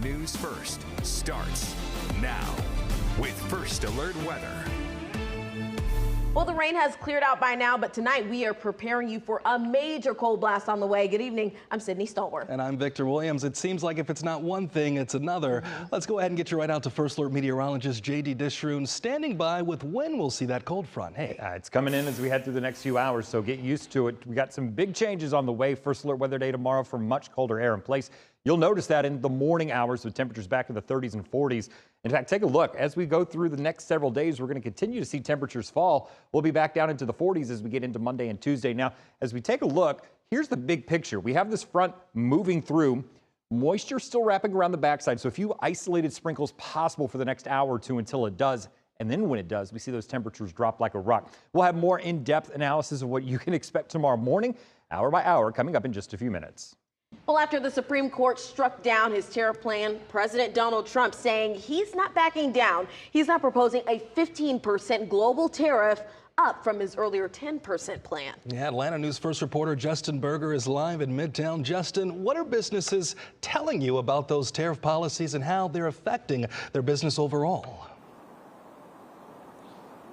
News First starts now with First Alert Weather. Well, the rain has cleared out by now, but tonight we are preparing you for a major cold blast on the way. Good evening. I'm Sydney Stallworth. And I'm Victor Williams. It seems like if it's not one thing, it's another. Let's go ahead and get you right out to First Alert meteorologist J.D. Dishroon standing by with when we'll see that cold front. Hey. It's coming in as we head through the next few hours, so get used to it. We got some big changes on the way. First Alert weather day tomorrow for much colder air in place. You'll notice that in the morning hours with temperatures back in the 30s and 40s. In fact, take a look. As we go through the next several days, we're going to continue to see temperatures fall. We'll be back down into the 40s as we get into Monday and Tuesday. Now, as we take a look, here's the big picture. We have this front moving through. Moisture still wrapping around the backside, so a few isolated sprinkles possible for the next hour or two until it does. And then when it does, we see those temperatures drop like a rock. We'll have more in-depth analysis of what you can expect tomorrow morning, hour by hour, coming up in just a few minutes. Well, after the Supreme Court struck down his tariff plan, President Donald Trump saying he's not backing down. He's now proposing a 15% global tariff, up from his earlier 10% plan. Yeah, Atlanta News First reporter Justin Berger is live in Midtown. Justin, what are businesses telling you about those tariff policies and how they're affecting their business overall?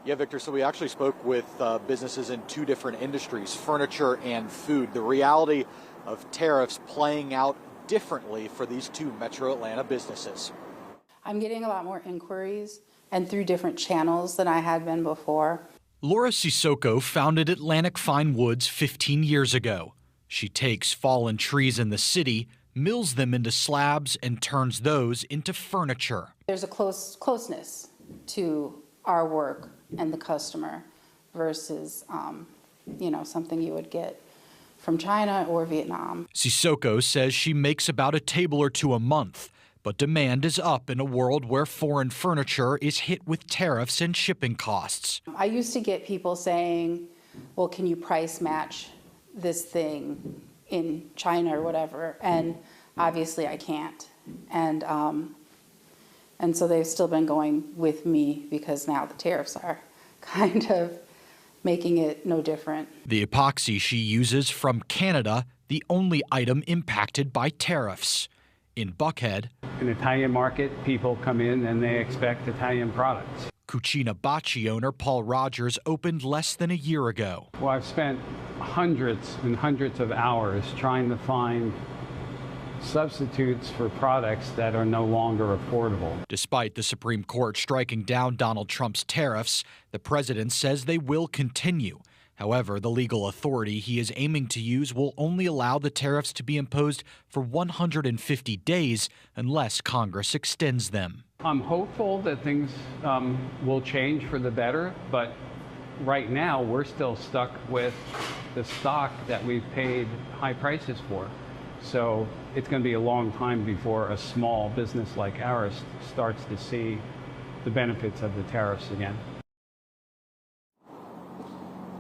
Yeah, Victor, so we actually spoke with businesses in two different industries, furniture and food. The reality of tariffs playing out differently for these two Metro Atlanta businesses. I'm getting a lot more inquiries and through different channels than I had been before. Laura Sissoko founded Atlantic Fine Woods 15 years ago. She takes fallen trees in the city, mills them into slabs, and turns those into furniture. There's a closeness to our work and the customer versus, something you would get from China or Vietnam. Sissoko says she makes about a table or two a month, but demand is up in a world where foreign furniture is hit with tariffs and shipping costs. I used to get people saying, well, can you price match this thing in China or whatever? And obviously I can't. And so they've still been going with me because now the tariffs are kind of making it no different. The epoxy she uses from Canada, the only item impacted by tariffs. In Buckhead, in the Italian market, people come in and they expect Italian products. Cucina Baci owner Paul Rogers opened less than a year ago. Well, I've spent hundreds and hundreds of hours trying to find substitutes for products that are no longer affordable. Despite the Supreme Court striking down Donald Trump's tariffs, the president says they will continue. However, the legal authority he is aiming to use will only allow the tariffs to be imposed for 150 days unless Congress extends them. I'm hopeful that things will change for the better, but right now we're still stuck with the stock that we've paid high prices for. So it's going to be a long time before a small business like ours starts to see the benefits of the tariffs again.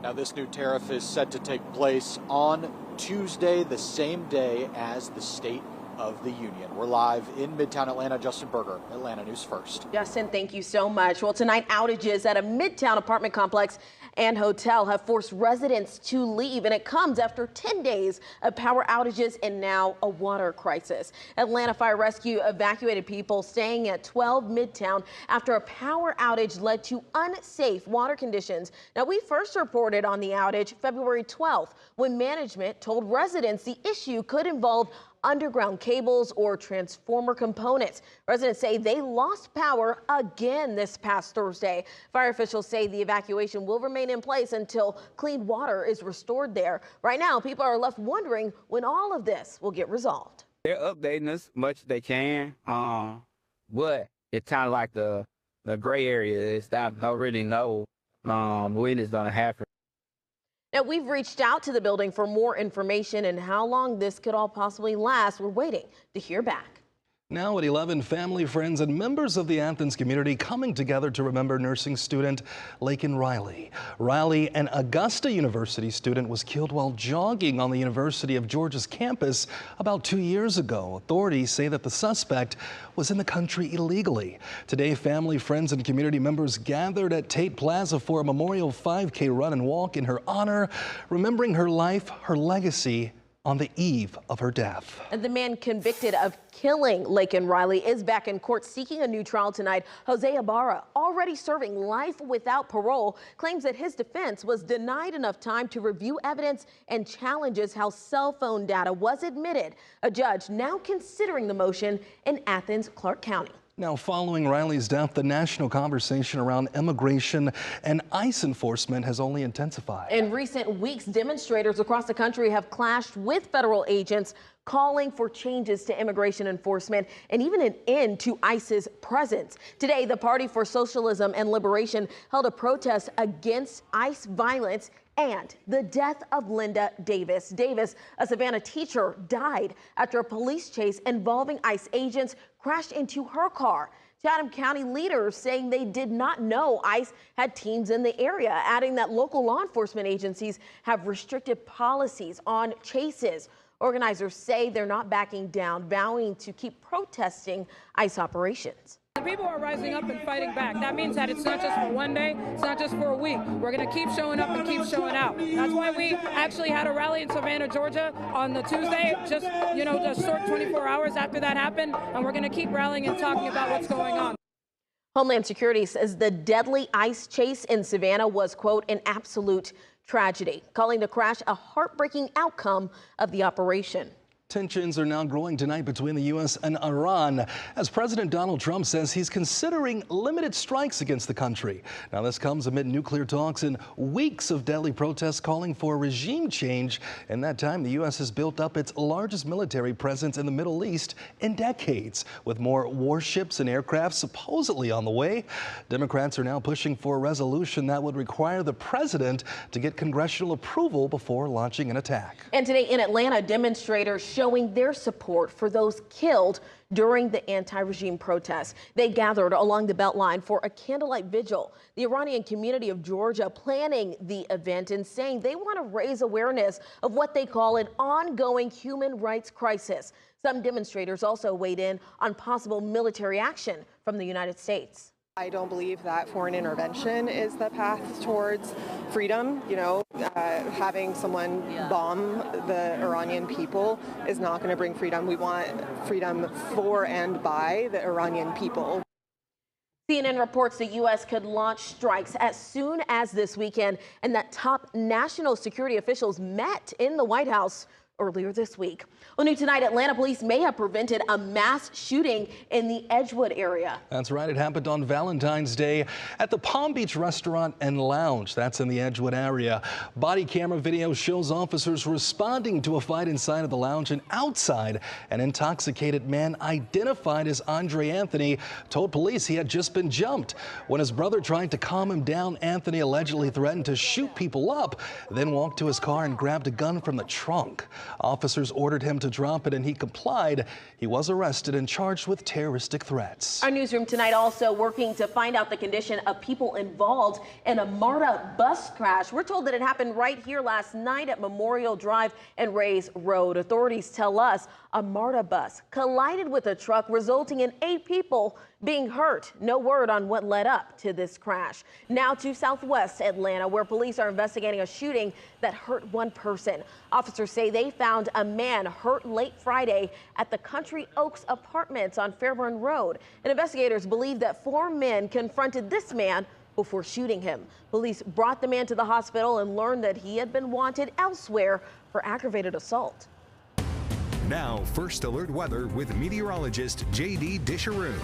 Now, this new tariff is set to take place on Tuesday, the same day as the State of the Union. We're live in Midtown Atlanta. Justin Berger, Atlanta News First. Justin, thank you so much. Well, tonight, outages at a Midtown apartment complex and hotel have forced residents to leave, and it comes after 10 days of power outages and now a water crisis. Atlanta Fire Rescue evacuated people staying at 12 Midtown after a power outage led to unsafe water conditions. Now, we first reported on the outage February 12th when management told residents the issue could involve underground cables or transformer components. Residents say they lost power again this past Thursday. Fire officials say the evacuation will remain in place until clean water is restored there. Right now, people are left wondering when all of this will get resolved. They're updating us much as they can, but it's kind of like the gray area. It's not, don't really know when it's going to happen. Now, we've reached out to the building for more information and how long this could all possibly last. We're waiting to hear back. Now at 11, family, friends, and members of the Athens community coming together to remember nursing student Laken Riley. Riley, an Augusta University student, was killed while jogging on the University of Georgia's campus about 2 years ago. Authorities say that the suspect was in the country illegally. Today, family, friends, and community members gathered at Tate Plaza for a memorial 5K run and walk in her honor, remembering her life, her legacy, on the eve of her death. And the man convicted of killing Laken Riley is back in court seeking a new trial tonight. Jose Ibarra, already serving life without parole, claims that his defense was denied enough time to review evidence and challenges how cell phone data was admitted. A judge now considering the motion in Athens, Clark County. Now, following Riley's death, the national conversation around immigration and ICE enforcement has only intensified. In recent weeks, demonstrators across the country have clashed with federal agents, calling for changes to immigration enforcement and even an end to ICE's presence. Today, the Party for Socialism and Liberation held a protest against ICE violence and the death of Linda Davis. Davis, a Savannah teacher, died after a police chase involving ICE agents crashed into her car. Chatham County leaders saying they did not know ICE had teams in the area, adding that local law enforcement agencies have restricted policies on chases. Organizers say they're not backing down, vowing to keep protesting ICE operations. The people are rising up and fighting back. That means that it's not just for one day, it's not just for a week. We're going to keep showing up and keep showing out. That's why we actually had a rally in Savannah, Georgia on the Tuesday, just short 24 hours after that happened, and we're going to keep rallying and talking about what's going on. Homeland Security says the deadly ICE chase in Savannah was, quote, an absolute tragedy, calling the crash a heartbreaking outcome of the operation. Tensions are now growing tonight between the U.S. and Iran as President Donald Trump says he's considering limited strikes against the country. Now, this comes amid nuclear talks and weeks of deadly protests calling for regime change. In that time, the U.S. has built up its largest military presence in the Middle East in decades, with more warships and aircraft supposedly on the way. Democrats are now pushing for a resolution that would require the president to get congressional approval before launching an attack. And today in Atlanta, demonstrators showing their support for those killed during the anti-regime protests. They gathered along the Beltline for a candlelight vigil. The Iranian community of Georgia planning the event and saying they want to raise awareness of what they call an ongoing human rights crisis. Some demonstrators also weighed in on possible military action from the United States. I don't believe that foreign intervention is the path towards freedom. Having someone bomb the Iranian people is not going to bring freedom. We want freedom for and by the Iranian people. CNN reports the U.S. could launch strikes as soon as this weekend, and that top national security officials met in the White House earlier this week. Well, new tonight, Atlanta police may have prevented a mass shooting in the Edgewood area. That's right. It happened on Valentine's Day at the Palm Beach Restaurant and Lounge. That's in the Edgewood area. Body camera video shows officers responding to a fight inside of the lounge, and outside, an intoxicated man identified as Andre Anthony told police he had just been jumped. When his brother tried to calm him down, Anthony allegedly threatened to shoot people up, then walked to his car and grabbed a gun from the trunk. Officers ordered him to drop it, and he complied. He was arrested and charged with terroristic threats. Our newsroom tonight also working to find out the condition of people involved in a MARTA bus crash. We're told that it happened right here last night at Memorial Drive and Rays Road. Authorities tell us a MARTA bus collided with a truck, resulting in 8 people being hurt. No word on what led up to this crash. Now to Southwest Atlanta, where police are investigating a shooting that hurt 1 person. Officers say they found a man hurt late Friday at the Country Oaks Apartments on Fairburn Road. And investigators believe that 4 men confronted this man before shooting him. Police brought the man to the hospital and learned that he had been wanted elsewhere for aggravated assault. Now, First Alert weather with meteorologist J.D. Disharoon.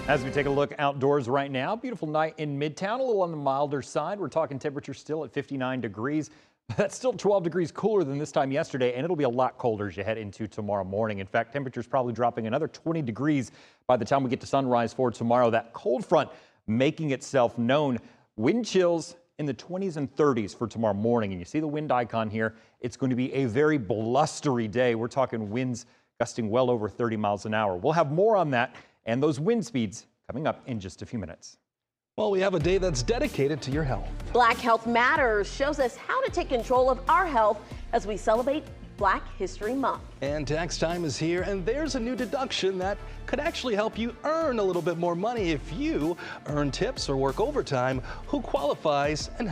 As we take a look outdoors right now, beautiful night in Midtown, a little on the milder side. We're talking temperature still at 59 degrees. That's still 12 degrees cooler than this time yesterday, and it'll be a lot colder as you head into tomorrow morning. In fact, temperatures probably dropping another 20 degrees by the time we get to sunrise for tomorrow. That cold front making itself known. Wind chills in the 20s and 30s for tomorrow morning. And you see the wind icon here. It's going to be a very blustery day. We're talking winds gusting well over 30 miles an hour. We'll have more on that and those wind speeds coming up in just a few minutes. Well, we have a day that's dedicated to your health. Black Health Matters shows us how to take control of our health as we celebrate Black History Month. And tax time is here, and there's a new deduction that could actually help you earn a little bit more money if you earn tips or work overtime. Who qualifies and